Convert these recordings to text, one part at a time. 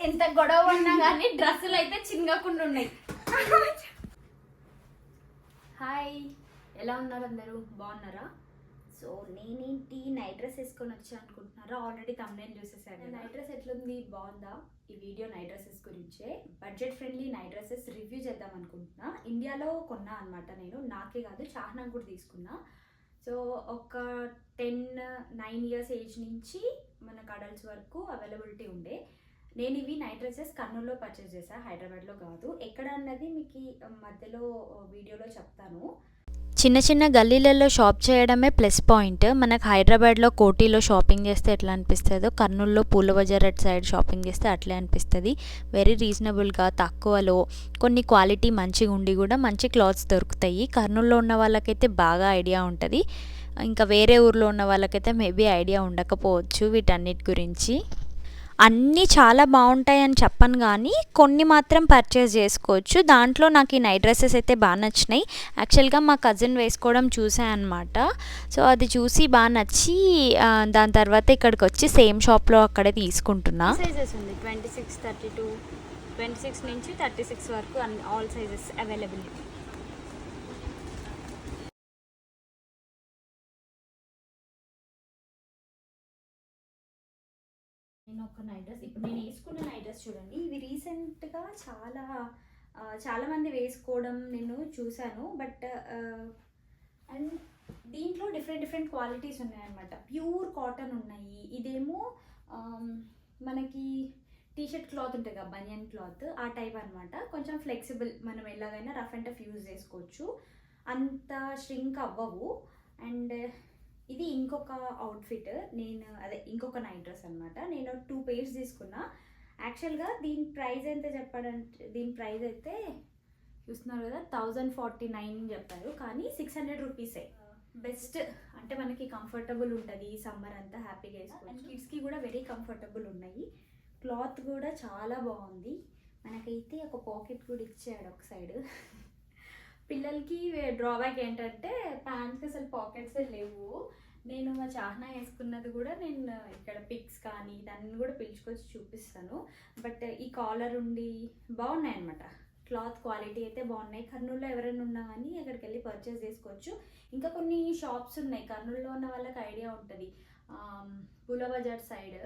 ఎంత గొడవ ఉన్నా కానీ డ్రెస్సులు అయితే చిన్నకుండా ఉన్నాయి. హాయ్, ఎలా ఉన్నారు అందరూ? బాగున్నారా? సో నేనేంటి నైట్ డ్రెస్ వేసుకొని వచ్చా అనుకుంటున్నారా? ఆల్రెడీ తమ్నైల్ చూసేసాను. నైట్ డ్రెస్ ఎట్లుంది, బాగుందా? ఈ వీడియో నైట్ డ్రెస్సెస్ గురించే, budget friendly night dresses review చేద్దాం అనుకుంటున్నా. ఇండియాలో కొన్నా అనమాట నేను, నాకే కాదు చాహ్నాకు కూడా తీసుకున్నా. సో ఒక 9 ఇయర్స్ ఏజ్ నుంచి మనకు అడల్ట్స్ వరకు అవైలబిలిటీ ఉండే. నేను ఇవి నైట్ డ్రెస్సెస్ కర్నూలులో పర్చేస్ చేశాను, హైదరాబాద్లో కాదు. ఎక్కడ అన్నది మీకు మధ్యలో వీడియోలో చెప్తాను. చిన్న చిన్న గల్లీలలో షాప్ చేయడమే ప్లస్ పాయింట్. మనకు హైదరాబాద్లో కోటిలో షాపింగ్ చేస్తే ఎట్లా అనిపిస్తుందో కర్నూలులో పూల బజార్ అట్ సైడ్ షాపింగ్ చేస్తే అట్లే అనిపిస్తుంది. వెరీ రీజనబుల్గా, తక్కువలో, కొన్ని క్వాలిటీ మంచిగా ఉండి కూడా మంచి క్లాత్స్ దొరుకుతాయి. కర్నూలులో ఉన్న వాళ్ళకైతే బాగా ఐడియా ఉంటుంది, ఇంకా వేరే ఊర్లో ఉన్న వాళ్ళకైతే మేబీ ఐడియా ఉండకపోవచ్చు వీటన్నిటి గురించి. అన్నీ చాలా బాగుంటాయని చెప్పను కానీ కొన్ని మాత్రం పర్చేస్ చేసుకోవచ్చు. దాంట్లో నాకు ఈ నైట్ డ్రెస్సెస్ అయితే బాగా నచ్చినాయి. యాక్చువల్గా మా కజిన్ వేసుకోవడం చూసాను అనమాట. సో అది చూసి బాగా నచ్చి దాని తర్వాత ఇక్కడికి వచ్చి సేమ్ షాప్లో అక్కడే తీసుకుంటున్నా. సైజెస్ ఉంది 26, 32, 26 నుంచి 36 వరకు ఆల్ సైజెస్ అవైలబిలిటీ. నేను ఒక నైట్ డ్రెస్, ఇప్పుడు నేను వేసుకున్న నైట్ డ్రెస్ చూడండి. ఇవి రీసెంట్గా చాలా మంది వేసుకోవడం నేను చూశాను. బట్ అండ్ దీంట్లో డిఫరెంట్ క్వాలిటీస్ ఉన్నాయన్నమాట. ప్యూర్ కాటన్ ఉన్నాయి. ఇదేమో మనకి టీషర్ట్ క్లాత్ ఉంటుంది కదా, బనియన్ క్లాత్, ఆ టైప్ అనమాట. కొంచెం ఫ్లెక్సిబుల్, మనం ఎలాగైనా రఫ్ అండ్ టఫ్ యూజ్ చేసుకోవచ్చు, అంత ష్రింక్ అవ్వవు. అండ్ ఇది ఇంకొక అవుట్ఫిట్, ఇంకొక నైట్ డ్రెస్ అనమాట. నేను 2 pairs తీసుకున్నా. యాక్చువల్గా దీని ప్రైస్ ఎంత చెప్పాడంటే, దీని ప్రైస్ అయితే చూస్తున్నారు కదా 1049 చెప్పారు, కానీ 600 రూపీసే. బెస్ట్ అంటే మనకి కంఫర్టబుల్ ఉంటుంది, సమ్మర్ అంతా హ్యాపీగా వేసుకోవచ్చు. అండ్ కిడ్స్కి కూడా వెరీ కంఫర్టబుల్ ఉన్నాయి. క్లాత్ కూడా చాలా బాగుంది. మనకైతే ఒక పాకెట్ కూడా ఇచ్చాడు ఒక సైడ్. పిల్లలకి డ్రాబ్యాక్ ఏంటంటే ప్యాంట్కి అసలు పాకెట్స్ లేవు. నేను మా చాహ్నా వేసుకున్నది కూడా నేను ఇక్కడ పిక్స్ కానీ దాన్ని కూడా పిలుచుకొచ్చి చూపిస్తాను. బట్ ఈ కాలర్ ఉండి బాగున్నాయి అనమాట. క్లాత్ క్వాలిటీ అయితే బాగున్నాయి. కర్నూలులో ఎవరైనా ఉన్నా కానీ అక్కడికి వెళ్ళి పర్చేస్ చేసుకోవచ్చు. ఇంకా కొన్ని షాప్స్ ఉన్నాయి, కర్నూలులో ఉన్న వాళ్ళకి ఐడియా ఉంటుంది. పూల బజార్ సైడ్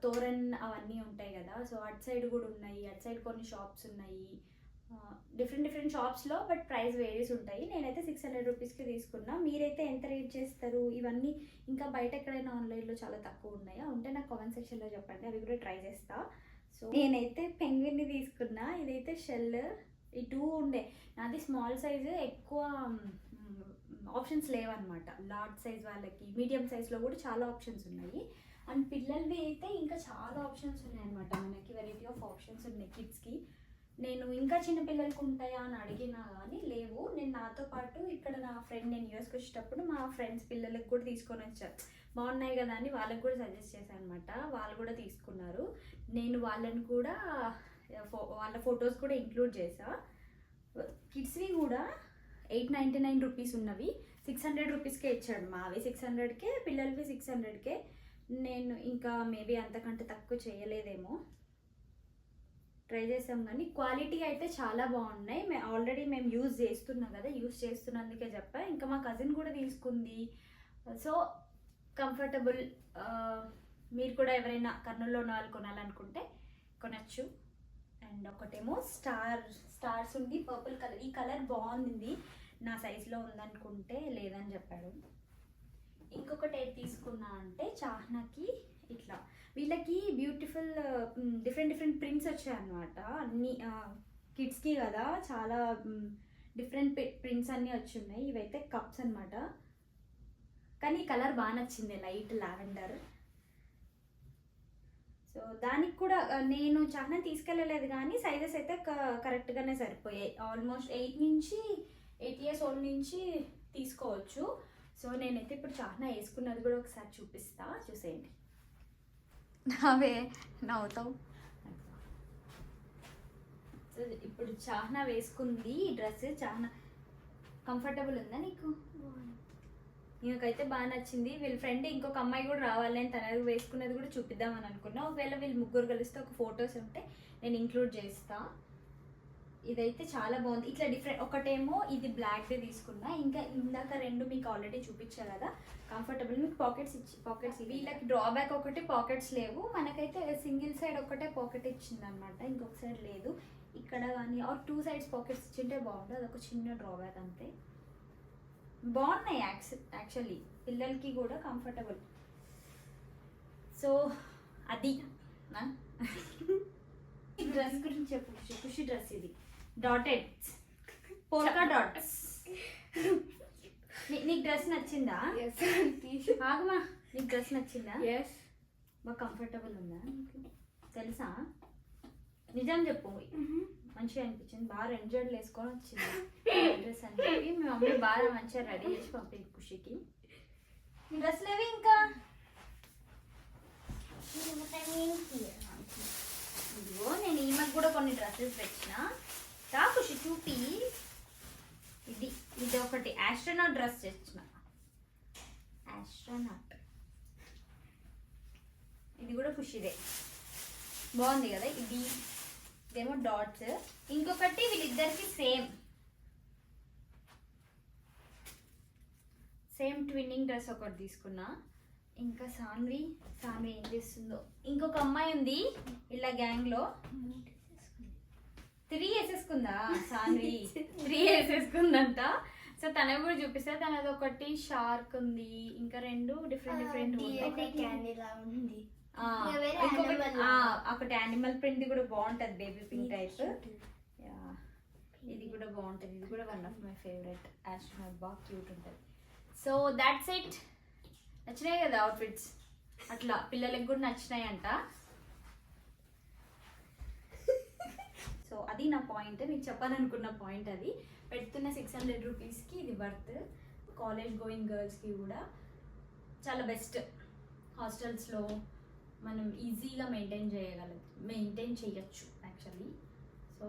తోరన్ అవన్నీ ఉంటాయి కదా, సో అటు సైడ్ కూడా ఉన్నాయి. అటు సైడ్ కొన్ని షాప్స్ ఉన్నాయి, డిఫరెంట్ షాప్స్లో. బట్ ప్రైస్ వేరీస్ ఉంటాయి. నేనైతే 600 రూపీస్కి తీసుకున్నా. మీరైతే ఎంత రేట్ చేస్తారు? ఇవన్నీ ఇంకా బయట ఎక్కడైనా ఆన్లైన్లో చాలా తక్కువ ఉన్నాయా? ఉంటే నాకు కామెంట్ సెక్షన్లో చెప్పండి, అవి కూడా ట్రై చేస్తా. సో నేనైతే పెంగ్విన్ని తీసుకున్నా. ఇదైతే షెల్. ఈ 2 ఉండే, నాది స్మాల్ సైజు, ఎక్కువ ఆప్షన్స్ లేవన్నమాట. లార్జ్ సైజ్ వాళ్ళకి, మీడియం సైజ్లో కూడా చాలా ఆప్షన్స్ ఉన్నాయి. అండ్ పిల్లలవి అయితే ఇంకా చాలా ఆప్షన్స్ ఉన్నాయన్నమాట. మనకి వెరైటీ ఆఫ్ ఆప్షన్స్ ఉన్నాయి కిడ్స్కి. నేను ఇంకా చిన్న పిల్లలకి ఉంటాయా అని అడిగినా కానీ లేవు. నేను నాతో పాటు ఇక్కడ నా ఫ్రెండ్, నేను యూఎస్కి వచ్చేటప్పుడు మా ఫ్రెండ్స్ పిల్లలకి కూడా తీసుకొని వచ్చాను. బాగున్నాయి కదా అని వాళ్ళకి కూడా సజెస్ట్ చేశాను అనమాట. వాళ్ళు కూడా తీసుకున్నారు. నేను వాళ్ళని కూడా వాళ్ళ ఫొటోస్ కూడా ఇంక్లూడ్ చేసా. కిడ్స్వి కూడా 899 రూపీస్ ఉన్నవి 600 రూపీస్కే ఇచ్చాడు. మావి 600కే, పిల్లలవి 600కే. నేను ఇంకా మేబీ అంతకంటే తక్కువ చేయలేదేమో, ట్రై చేసాం. కానీ క్వాలిటీ అయితే చాలా బాగున్నాయి. ఆల్రెడీ మేము యూజ్ చేస్తున్నాం కదా, యూజ్ చేస్తున్నందుకే చెప్పా. ఇంకా మా కజిన్ కూడా తీసుకుంది. So comfortable. మీరు కూడా ఎవరైనా కర్నూలులో ఉన్న వాళ్ళు కొనాలనుకుంటే కొనచ్చు. అండ్ ఒకటేమో స్టార్స్ ఉంది, పర్పుల్ కలర్. ఈ కలర్ బాగుంది, నా సైజులో ఉందనుకుంటే లేదని చెప్పాడు. ఇంకొకటి ఏది తీసుకున్నా అంటే చాహ్నాకి ఇట్లా వీళ్ళకి బ్యూటిఫుల్ డిఫరెంట్ ప్రింట్స్ వచ్చాయన్నమాట. అన్ని కిడ్స్కి కదా, చాలా డిఫరెంట్ ప్రింట్స్ అన్నీ వచ్చి ఉన్నాయి. ఇవైతే కప్స్ అనమాట. కానీ ఈ కలర్ బాగా నచ్చింది, లైట్ లావెండర్. సో దానికి కూడా నేను చాహ్నా తీసుకెళ్ళలేదు, కానీ సైజెస్ అయితే కరెక్ట్గానే సరిపోయాయి. ఆల్మోస్ట్ 8 ఇయర్స్ ఓల్డ్ నుంచి తీసుకోవచ్చు. సో నేనైతే ఇప్పుడు చాహ్నా వేసుకున్నది కూడా ఒకసారి చూపిస్తా, చూసేయండి. నావే నవ్వుతావు. ఇప్పుడు చాహ్నా వేసుకుంది ఈ డ్రెస్. చాహ్నా కంఫర్టబుల్ ఉందా నీకు? ఈమెకైతే బాగా నచ్చింది. వీళ్ళ ఫ్రెండ్ ఇంకొక అమ్మాయి కూడా రావాలి అని తనది వేసుకున్నది కూడా చూపిద్దామని అనుకున్నా. ఒకవేళ వీళ్ళు ముగ్గురు కలిస్తే ఒక ఫొటోస్ ఉంటే నేను ఇంక్లూడ్ చేస్తా. ఇదైతే చాలా బాగుంది. ఇట్లా డిఫరెంట్. ఒకటేమో ఇది బ్లాక్దే తీసుకున్నా, ఇంకా ఇందాక రెండు మీకు ఆల్రెడీ చూపించా కదా కంఫర్టబుల్. మీకు పాకెట్స్ వీళ్ళకి డ్రాబ్యాక్ ఒకటి పాకెట్స్ లేవు, మనకైతే సింగిల్ సైడ్ ఒకటే పాకెట్ ఇచ్చింది అనమాట, ఇంకొక సైడ్ లేదు. ఇక్కడ కానీ ఆర్ 2 sides పాకెట్స్ ఇచ్చింటే బాగుంటుంది. అదొక చిన్న డ్రాబ్యాక్ అంతే. బాగున్నాయి యాక్చువల్లీ, పిల్లలకి కూడా కంఫర్టబుల్. సో అది డ్రెస్ గురించి చెప్పు. ఖుషి డ్రెస్ ఇది డాటెడ్ పోల్కా డాట్స్. నీకు డ్రెస్ నచ్చిందా? ఆగమా, నీకు డ్రెస్ నచ్చిందా? బాగా కంఫర్టబుల్ ఉందా నీకు? తెలుసా, నిజం చెప్పు. మంచిగా అనిపించింది, బాగా 2 జడలు వేసుకొని వచ్చింది డ్రెస్ అని చెప్పి మీ మమ్మీ బాగా మంచిగా రెడీ చేసి పంపింది ఖుషికి. నీ డ్రెస్ లేవి ఇంకా? ఇదిగో నేను ఈమెకు కూడా కొన్ని డ్రెస్సెస్ తెచ్చిన. రా ఖుషి చూపి. ఇది ఒకటి ఆస్ట్రోనాట్ డ్రెస్ తెచ్చిన. ఆస్ట్రోనాట్ ఇది కూడా ఖుషిదే, బాగుంది కదా. ఇదేమో డాట్స్. ఇంకొకటి వీళ్ళిద్దరికి సేమ్ ట్విన్నింగ్ డ్రెస్ ఒకటి తీసుకున్నా. ఇంకా సాన్వి ఏం చేస్తుందో. ఇంకొక అమ్మాయి ఉంది ఇలా గ్యాంగ్ లో, 3 వేసేసుకుందా సాన్వి? 3 వేసేసుకుందంట. సో తనవి కూడా చూపిస్తా. తనది ఒకటి షార్క్ ఉంది, ఇంకా 2 డిఫరెంట్ ఒకటి యానిమల్ ప్రింట్ కూడా బాగుంటది, బేబీ పింక్ టైప్. ఇది కూడా బాగుంటది, ఇది కూడా one of my favourite astronaut, బాగా క్యూట్ ఉంటుంది. So that's it. నచ్చినాయి కదా అవుట్ఫిట్స్? అట్లా పిల్లలకి కూడా నచ్చినాయి అంట. సో అది నా పాయింట్, మీకు చెప్పాలనుకున్న పాయింట్. అది పెడుతున్న 600 రూపీస్కి ఇది వర్త్. కాలేజ్ గోయింగ్ గర్ల్స్కి కూడా చాలా బెస్ట్. హాస్టల్స్లో మనం ఈజీగా మెయింటైన్ చేయొచ్చు యాక్చువల్లీ. సో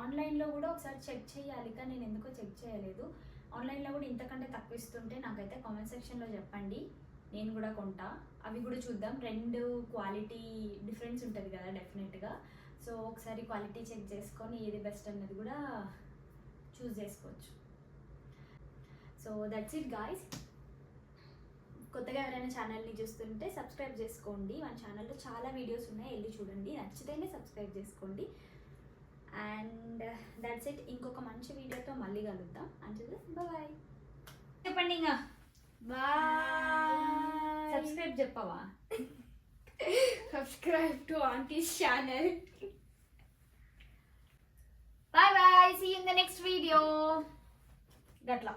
ఆన్లైన్లో కూడా ఒకసారి చెక్ చేయాలి, కానీ నేను ఎందుకో చెక్ చేయలేదు. ఆన్లైన్లో కూడా ఇంతకంటే తక్కువ ఇస్తుంటే నాకైతే కామెంట్ సెక్షన్లో చెప్పండి, నేను కూడా కొంటా. అవి కూడా చూద్దాం, 2 క్వాలిటీ డిఫరెన్స్ ఉంటుంది కదా డెఫినెట్గా. సో ఒకసారి క్వాలిటీ చెక్ చేసుకొని ఏది బెస్ట్ అన్నది కూడా చూస్ చేసుకోవచ్చు. So that's it guys. కొత్తగా ఎవరైనా ఛానల్ని చూస్తుంటే సబ్స్క్రైబ్ చేసుకోండి. మన ఛానల్లో చాలా వీడియోస్ ఉన్నాయి, వెళ్ళి చూడండి. నచ్చితేనే సబ్స్క్రైబ్ చేసుకోండి. And that's it. ఇంకొక మంచి వీడియోతో మళ్ళీ కలుద్దాం. అంటిల్ బాయ్ చెప్పండి. ఇంకా బాయ్. సబ్స్క్రైబ్ చెప్పవా? Subscribe to Auntie's channel. Bye bye. See you in the next video. గట్లా.